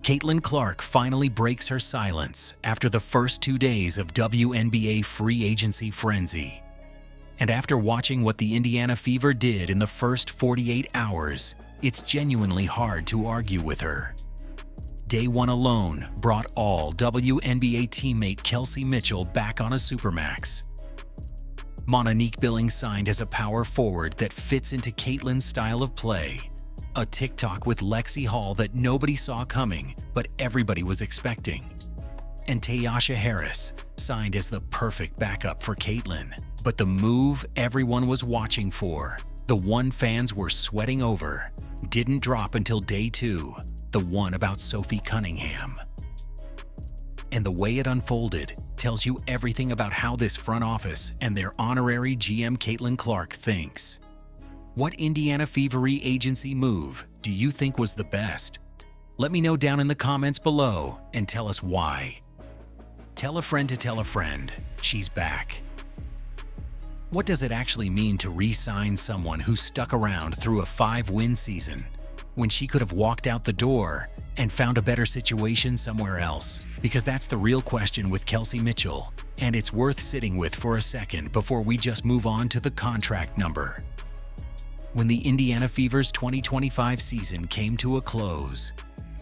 Caitlin Clark finally breaks her silence after the first 2 days of WNBA free agency frenzy. And after watching what the Indiana Fever did in the first 48 hours, it's genuinely hard to argue with her. Day 1 alone brought all WNBA teammate Kelsey Mitchell back on a Supermax. Monique Billings signed as a power forward that fits into Caitlin's style of play. A TikTok with Lexi Hull that nobody saw coming, but everybody was expecting. And Tayasha Harris signed as the perfect backup for Caitlin. But the move everyone was watching for, the one fans were sweating over, didn't drop until day 2, the one about Sophie Cunningham. And the way it unfolded tells you everything about how this front office and their honorary GM Caitlin Clark thinks. What Indiana Fevery agency move do you think was the best? Let me know down in the comments below and tell us why. Tell a friend to tell a friend, she's back. What does it actually mean to re-sign someone who stuck around through a 5-win season when she could have walked out the door and found a better situation somewhere else? Because that's the real question with Kelsey Mitchell, and it's worth sitting with for a second before we just move on to the contract number. When the Indiana Fever's 2025 season came to a close,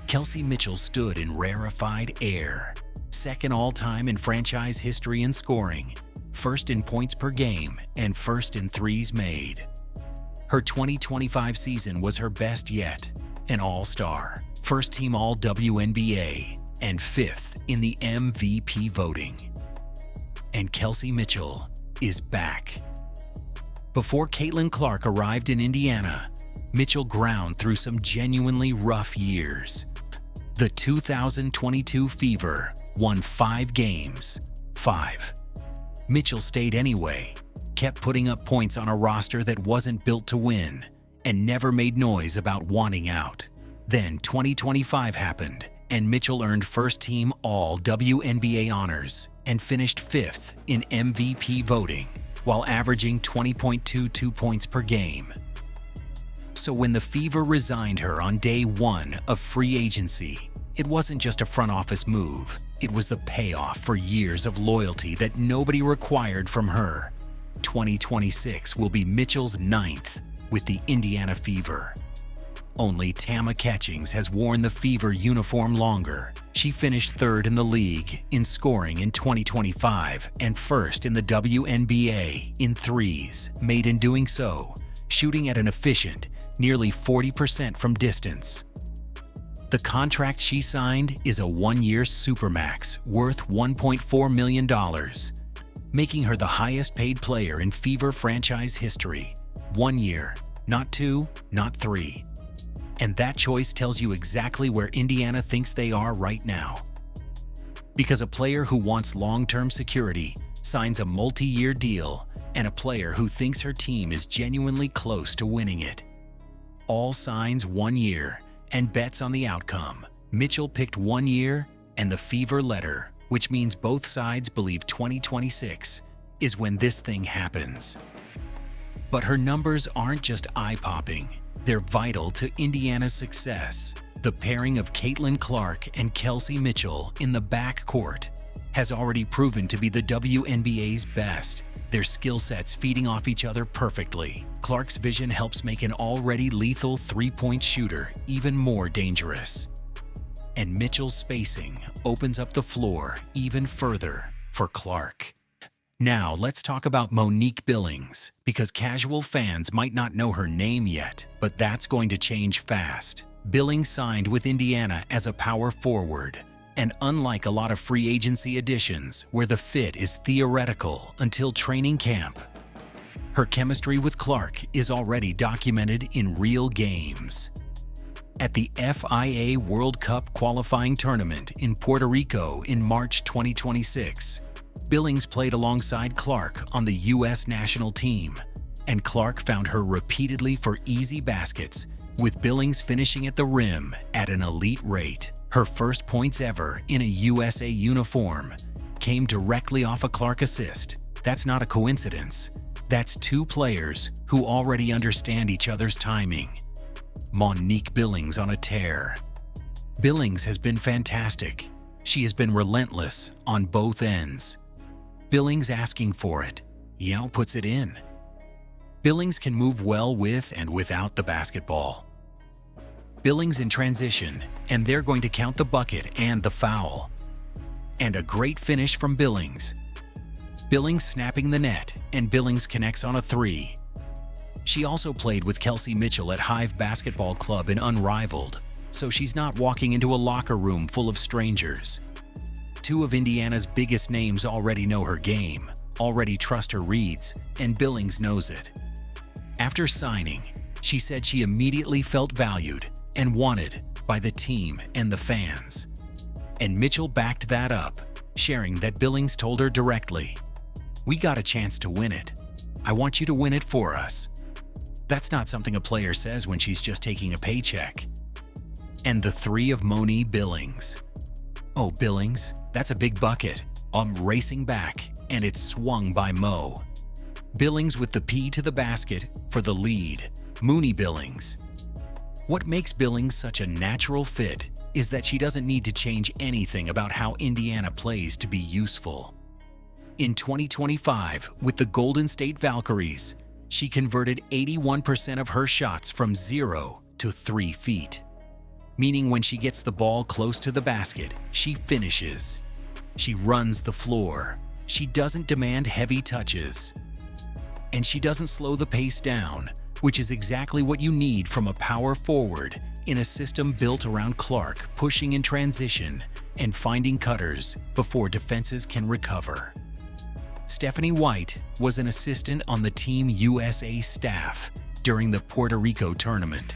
Kelsey Mitchell stood in rarefied air, second all-time in franchise history in scoring, first in points per game, and first in threes made. Her 2025 season was her best yet, an all-star, first-team All-WNBA, and 5th in the MVP voting. And Kelsey Mitchell is back. Before Caitlin Clark arrived in Indiana, Mitchell ground through some genuinely rough years. The 2022 Fever won 5 games, 5. Mitchell stayed anyway, kept putting up points on a roster that wasn't built to win, and never made noise about wanting out. Then 2025 happened, and Mitchell earned first-team All-WNBA honors and finished 5th in MVP voting, while averaging 20.22 points per game. So when the Fever resigned her on day 1 of free agency, it wasn't just a front office move. It was the payoff for years of loyalty that nobody required from her. 2026 will be Mitchell's 9th with the Indiana Fever. Only Tama Catchings has worn the Fever uniform longer. She finished 3rd in the league in scoring in 2025 and 1st in the WNBA in threes made in doing so, shooting at an efficient nearly 40% from distance. The contract she signed is a 1-year Supermax worth $1.4 million, making her the highest paid player in Fever franchise history. 1 year, not 2, not 3. And that choice tells you exactly where Indiana thinks they are right now. Because a player who wants long-term security signs a multi-year deal, and a player who thinks her team is genuinely close to winning it. All signs 1 year and bets on the outcome. Mitchell picked 1 year and the Fever letter, which means both sides believe 2026 is when this thing happens. But her numbers aren't just eye-popping. They're vital to Indiana's success. The pairing of Caitlin Clark and Kelsey Mitchell in the backcourt has already proven to be the WNBA's best, their skill sets feeding off each other perfectly. Clark's vision helps make an already lethal three-point shooter even more dangerous. And Mitchell's spacing opens up the floor even further for Clark. Now let's talk about Monique Billings, because casual fans might not know her name yet, but that's going to change fast. Billings signed with Indiana as a power forward, and unlike a lot of free agency additions where the fit is theoretical until training camp, her chemistry with Clark is already documented in real games. At the FIA World Cup qualifying tournament in Puerto Rico in March 2026, Billings played alongside Clark on the U.S. national team, and Clark found her repeatedly for easy baskets, with Billings finishing at the rim at an elite rate. Her first points ever in a USA uniform came directly off a Clark assist. That's not a coincidence. That's 2 players who already understand each other's timing. Monique Billings on a tear. Billings has been fantastic. She has been relentless on both ends. Billings asking for it, Yao puts it in. Billings can move well with and without the basketball. Billings in transition, and they're going to count the bucket and the foul. And a great finish from Billings. Billings snapping the net, and Billings connects on a three. She also played with Kelsey Mitchell at Hive Basketball Club in Unrivaled, so she's not walking into a locker room full of strangers. Two of Indiana's biggest names already know her game, already trust her reads, and Billings knows it. After signing, she said she immediately felt valued and wanted by the team and the fans. And Mitchell backed that up, sharing that Billings told her directly, "We got a chance to win it. I want you to win it for us." That's not something a player says when she's just taking a paycheck. And the three of Moni Billings. "Oh, Billings, that's a big bucket." I'm racing back, and it's swung by Mo. Billings with the P to the basket for the lead. Mooney Billings. What makes Billings such a natural fit is that she doesn't need to change anything about how Indiana plays to be useful. In 2025, with the Golden State Valkyries, she converted 81% of her shots from 0 to 3 feet. Meaning when she gets the ball close to the basket, she finishes. She runs the floor. She doesn't demand heavy touches. And she doesn't slow the pace down, which is exactly what you need from a power forward in a system built around Clark pushing in transition and finding cutters before defenses can recover. Stephanie White was an assistant on the Team USA staff during the Puerto Rico tournament.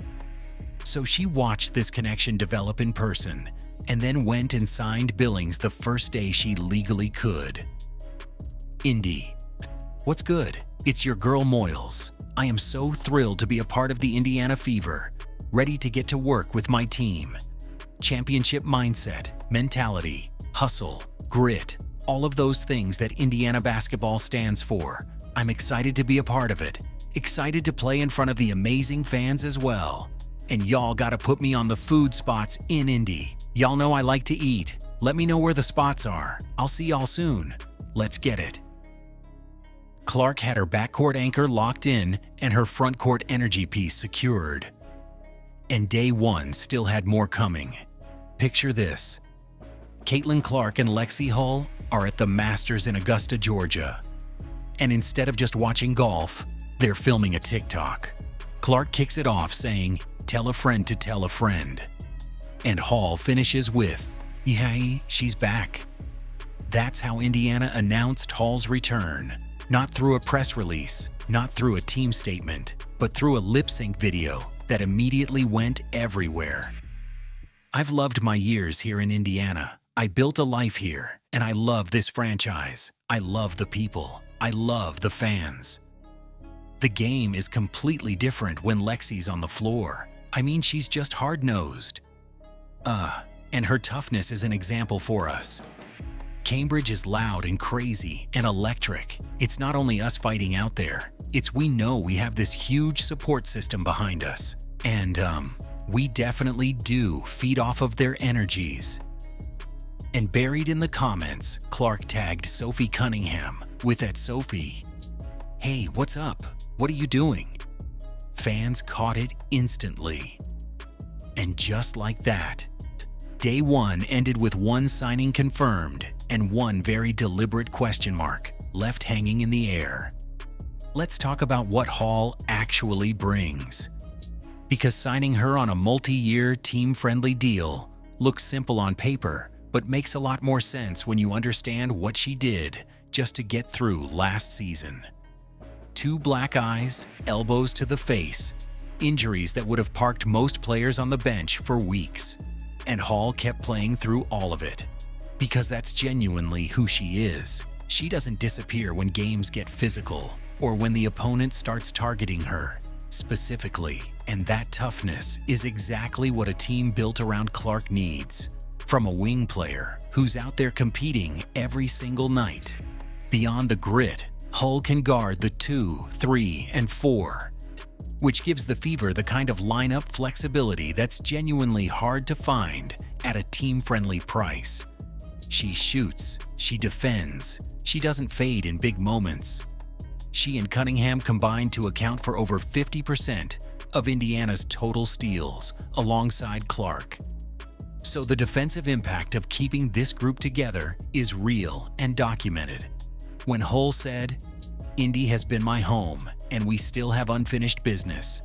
So she watched this connection develop in person and then went and signed Billings the first day she legally could. Indy. What's good? It's your girl Moyles. I am so thrilled to be a part of the Indiana Fever, ready to get to work with my team. Championship mindset, mentality, hustle, grit, all of those things that Indiana basketball stands for. I'm excited to be a part of it, excited to play in front of the amazing fans as well. And y'all gotta put me on the food spots in Indy. Y'all know I like to eat. Let me know where the spots are. I'll see y'all soon. Let's get it. Clark had her backcourt anchor locked in and her frontcourt energy piece secured. And day one still had more coming. Picture this. Caitlin Clark and Lexi Hull are at the Masters in Augusta, Georgia. And instead of just watching golf, they're filming a TikTok. Clark kicks it off saying, "Tell a friend to tell a friend." And Hall finishes with, "Yay, she's back." That's how Indiana announced Hall's return. Not through a press release, not through a team statement, but through a lip-sync video that immediately went everywhere. I've loved my years here in Indiana. I built a life here, and I love this franchise. I love the people. I love the fans. The game is completely different when Lexi's on the floor. I mean, she's just hard-nosed. And her toughness is an example for us. Cambridge is loud and crazy and electric. It's not only us fighting out there, it's we know we have this huge support system behind us. And we definitely do feed off of their energies. And buried in the comments, Clark tagged Sophie Cunningham with @Sophie. "Hey, what's up? What are you doing?" Fans caught it instantly. And just like that, day one ended with one signing confirmed and one very deliberate question mark left hanging in the air. Let's talk about what Hall actually brings. Because signing her on a multi-year, team-friendly deal looks simple on paper, but makes a lot more sense when you understand what she did just to get through last season. 2 black eyes, elbows to the face, injuries that would have parked most players on the bench for weeks. And Hall kept playing through all of it. Because that's genuinely who she is. She doesn't disappear when games get physical or when the opponent starts targeting her specifically. And that toughness is exactly what a team built around Clark needs. From a wing player who's out there competing every single night. Beyond the grit, Hull can guard the 2, 3, and 4. which gives the Fever the kind of lineup flexibility that's genuinely hard to find at a team-friendly price. She shoots, she defends, she doesn't fade in big moments. She and Cunningham combined to account for over 50% of Indiana's total steals, alongside Clark. So the defensive impact of keeping this group together is real and documented. When Hull said, "Indy has been my home, and we still have unfinished business,"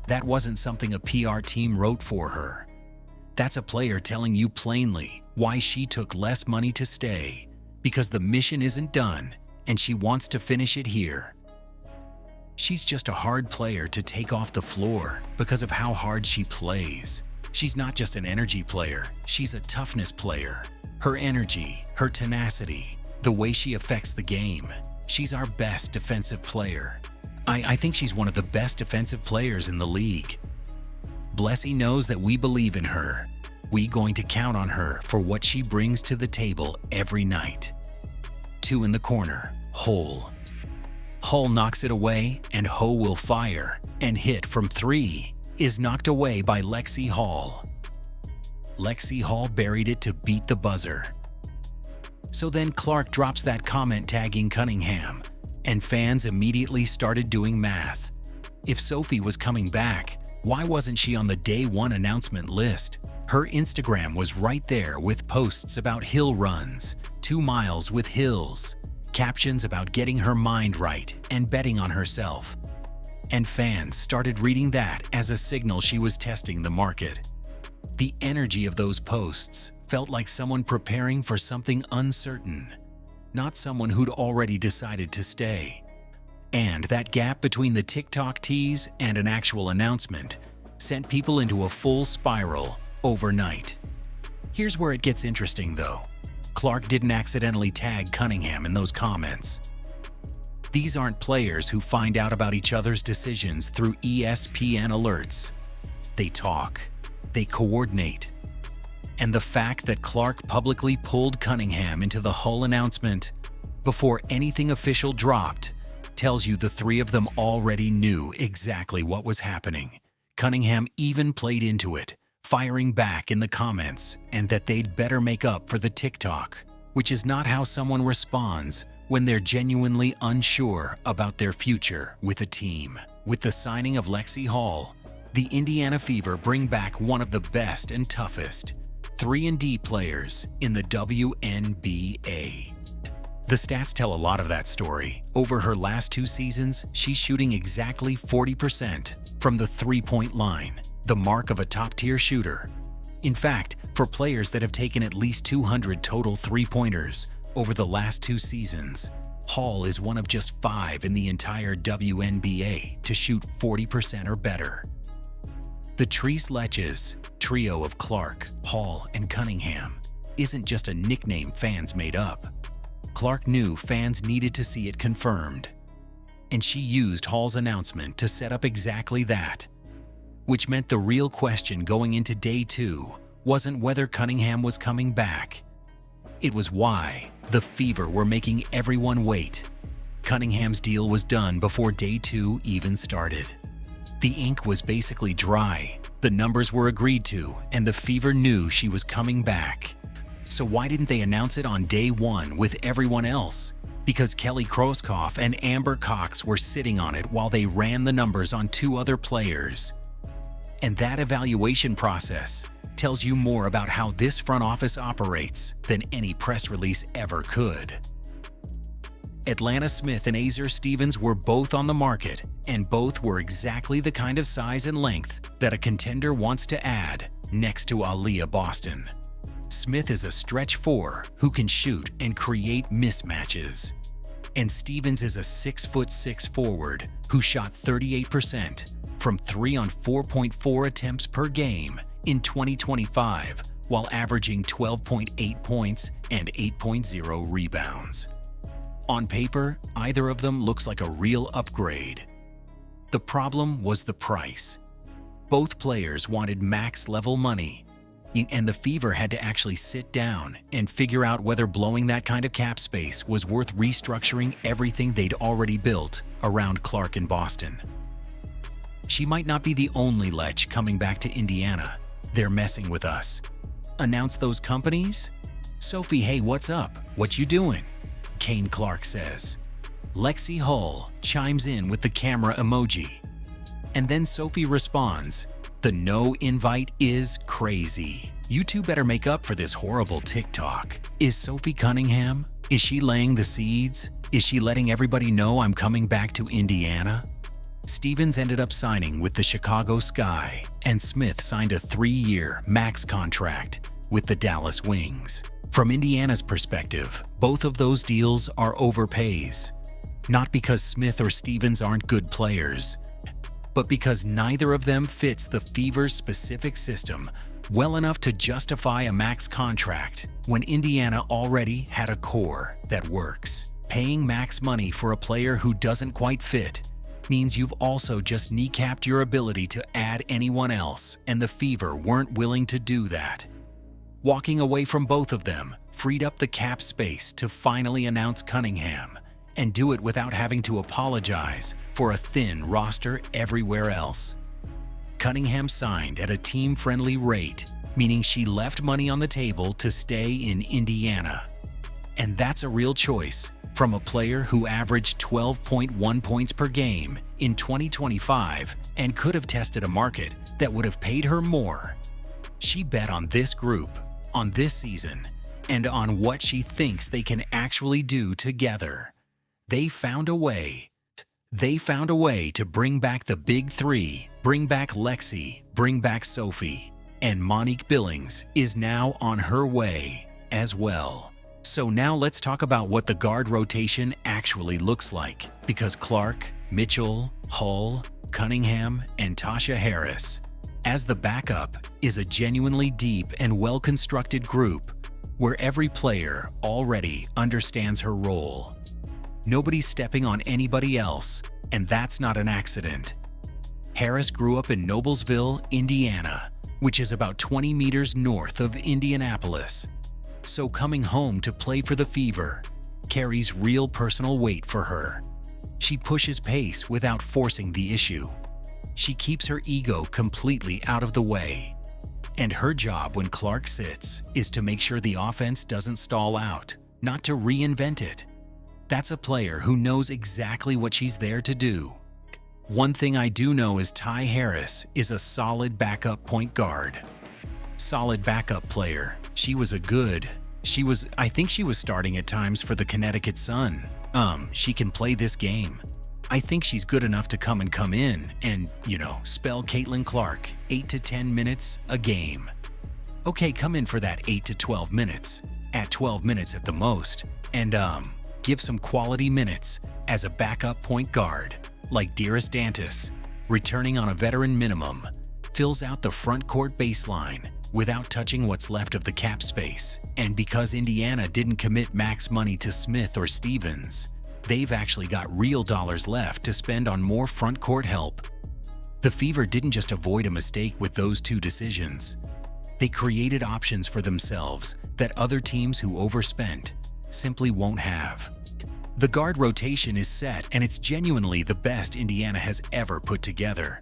that wasn't something a PR team wrote for her. That's a player telling you plainly why she took less money to stay, because the mission isn't done and she wants to finish it here. She's just a hard player to take off the floor because of how hard she plays. She's not just an energy player, she's a toughness player. Her energy, her tenacity, the way she affects the game. She's our best defensive player. I think she's one of the best defensive players in the league. Blessy knows that we believe in her. We going to count on her for what she brings to the table every night. 2 in the corner, Hull. Hull knocks it away, and Ho will fire, and hit from 3 is knocked away by Lexi Hull. Lexi Hull buried it to beat the buzzer. So then Clark drops that comment tagging Cunningham, and fans immediately started doing math. If Sophie was coming back, why wasn't she on the day 1 announcement list? Her Instagram was right there with posts about hill runs, 2 miles with hills, captions about getting her mind right and betting on herself. And fans started reading that as a signal she was testing the market. The energy of those posts felt like someone preparing for something uncertain, not someone who'd already decided to stay. And that gap between the TikTok tease and an actual announcement sent people into a full spiral overnight. Here's where it gets interesting though. Clark didn't accidentally tag Cunningham in those comments. These aren't players who find out about each other's decisions through ESPN alerts. They talk, they coordinate. And the fact that Clark publicly pulled Cunningham into the Hull announcement before anything official dropped tells you the 3 of them already knew exactly what was happening. Cunningham even played into it, firing back in the comments, and that they'd better make up for the TikTok, which is not how someone responds when they're genuinely unsure about their future with a team. With the signing of Lexi Hull, the Indiana Fever bring back one of the best and toughest 3-and-D players in the WNBA. The stats tell a lot of that story. Over her last 2 seasons, she's shooting exactly 40% from the 3-point line, the mark of a top-tier shooter. In fact, for players that have taken at least 200 total 3-pointers over the last 2 seasons, Hull is one of just 5 in the entire WNBA to shoot 40% or better. The Tres Leches trio of Clark, Hull, and Cunningham isn't just a nickname fans made up. Clark knew fans needed to see it confirmed, and she used Hull's announcement to set up exactly that, which meant the real question going into day 2 wasn't whether Cunningham was coming back. It was why the Fever were making everyone wait. Cunningham's deal was done before day 2 even started. The ink was basically dry, the numbers were agreed to, and the Fever knew she was coming back. So why didn't they announce it on day 1 with everyone else? Because Kelly Kroskoff and Amber Cox were sitting on it while they ran the numbers on 2 other players. And that evaluation process tells you more about how this front office operates than any press release ever could. Atlanta Smith and Azar Stevens were both on the market, and both were exactly the kind of size and length that a contender wants to add next to Aaliyah Boston. Smith is a stretch 4 who can shoot and create mismatches. And Stevens is a 6'6" forward who shot 38% from 3 on 4.4 attempts per game in 2025, while averaging 12.8 points and 8.0 rebounds. On paper, either of them looks like a real upgrade. The problem was the price. Both players wanted max-level money, and the Fever had to actually sit down and figure out whether blowing that kind of cap space was worth restructuring everything they'd already built around Clark and Boston. She might not be the only lech coming back to Indiana. They're messing with us. Announce those companies? Sophie, hey, what's up? What you doing? Kane Clark says. Lexi Hull chimes in with the camera emoji. And then Sophie responds, the no invite is crazy. You two better make up for this horrible TikTok. Is Sophie Cunningham? Is she laying the seeds? Is she letting everybody know I'm coming back to Indiana? Stevens ended up signing with the Chicago Sky, and Smith signed a 3-year max contract with the Dallas Wings. From Indiana's perspective, both of those deals are overpays. Not because Smith or Stevens aren't good players, but because neither of them fits the Fever's specific system well enough to justify a max contract when Indiana already had a core that works. Paying max money for a player who doesn't quite fit means you've also just kneecapped your ability to add anyone else, and the Fever weren't willing to do that. Walking away from both of them freed up the cap space to finally announce Cunningham, and do it without having to apologize for a thin roster everywhere else. Cunningham signed at a team-friendly rate, meaning she left money on the table to stay in Indiana. And that's a real choice from a player who averaged 12.1 points per game in 2025 and could have tested a market that would have paid her more. She bet on this group, on this season, and on what she thinks they can actually do together. They found a way. They found a way to bring back the big three, bring back Lexie, bring back Sophie, and Monique Billings is now on her way as well. So now let's talk about what the guard rotation actually looks like, because Clark, Mitchell, Hull, Cunningham, and Tasha Harris, as the backup, is a genuinely deep and well-constructed group where every player already understands her role. Nobody's stepping on anybody else, and that's not an accident. Harris grew up in Noblesville, Indiana, which is about 20 meters north of Indianapolis. So coming home to play for the Fever carries real personal weight for her. She pushes pace without forcing the issue. She keeps her ego completely out of the way. And her job when Clark sits is to make sure the offense doesn't stall out, not to reinvent it. That's a player who knows exactly what she's there to do. One thing I do know is Ty Harris is a solid backup point guard. Solid backup player. I think she was starting at times for the Connecticut Sun. She can play this game. I think she's good enough to come in and, spell Caitlin Clark 8 to 10 minutes a game. Okay, come in for that 8 to 12 minutes, at 12 minutes at the most, and give some quality minutes as a backup point guard, like Dearest Dantas, returning on a veteran minimum, fills out the front court baseline without touching what's left of the cap space. And because Indiana didn't commit max money to Smith or Stevens, they've actually got real dollars left to spend on more front court help. The Fever didn't just avoid a mistake with those two decisions. They created options for themselves that other teams who overspent simply won't have. The guard rotation is set, and it's genuinely the best Indiana has ever put together.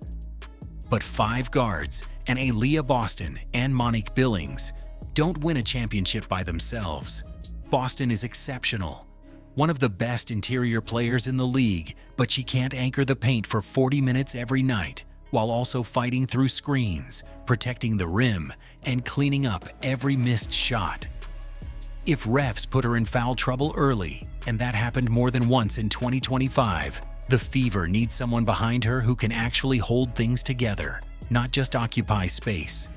But 5 guards and Aaliyah Boston and Monique Billings don't win a championship by themselves. Boston is exceptional, one of the best interior players in the league, but she can't anchor the paint for 40 minutes every night while also fighting through screens, protecting the rim, and cleaning up every missed shot. If refs put her in foul trouble early, and that happened more than once in 2025, the Fever needs someone behind her who can actually hold things together, not just occupy space.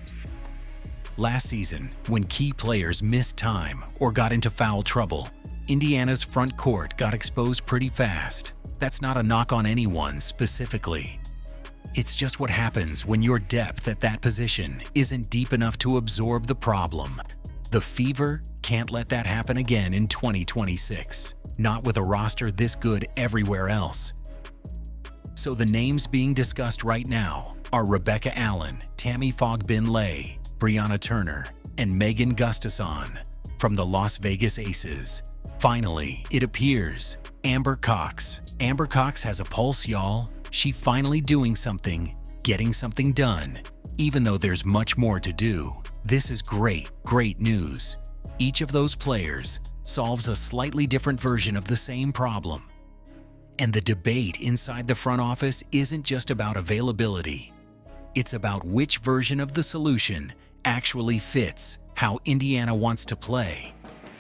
Last season, when key players missed time or got into foul trouble, Indiana's front court got exposed pretty fast. That's not a knock on anyone specifically. It's just what happens when your depth at that position isn't deep enough to absorb the problem. The Fever can't let that happen again in 2026, not with a roster this good everywhere else. So the names being discussed right now are Rebecca Allen, Tammy Fogbin-Lay, Brianna Turner, and Megan Gustafson from the Las Vegas Aces. Finally, it appears, Amber Cox. Amber Cox has a pulse, y'all. She finally doing something getting something done, even though there's much more to do. This is great news. Each of those players solves a slightly different version of the same problem. And the debate inside the front office isn't just about availability. It's about which version of the solution actually fits how Indiana wants to play.